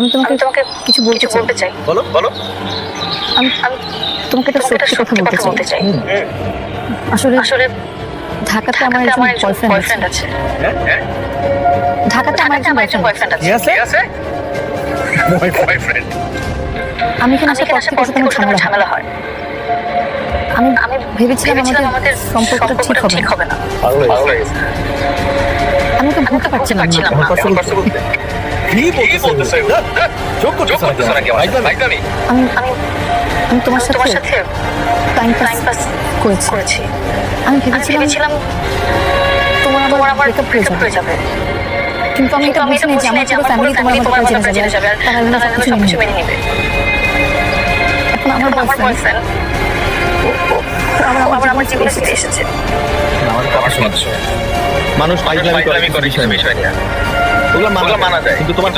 আমি তোমাকে কিছু বলতে চাই। বলো বলো। আমি তোমাকে একটা সত্যি কথা বলতে চাই। আসলে ঢাকাতে আমার একজন বয়ফ্রেন্ড আছে। ঢাকাতে আমার একজন বয়ফ্রেন্ড আছে। বয়ফ্রেন্ড। আমি এখানে আসার পর থেকে আমার ঝামেলা হয়। আমি ভেবেছিলাম আমাদের সম্পর্কটা ঠিক হবে না। আমি তো বুঝতে পারছিলাম না। কি বলতেছ? চোখ করতেছ নাকি আমার সাথে? আমি তোমার সাথে টাইম পাস করেছি। আমি ভেবেছিলাম তোমার আবার ব্রেকআপ হয়ে যাবে। কিন্তু আমি এটা বুঝিনি যে আমার পুরো ফ্যামিলি তোমার কথা জেনে যাবে আর তারা সবকিছু মেনে নেবে। এখন আমার বয়ফ্রেন্ড আবার আমার জীবনে এসেছে। আমার কথা শুনছো। মানুষ পাইলামি করে বিষয় নিয়ে। ওগুলো মানা যায়, কিন্তু তোমার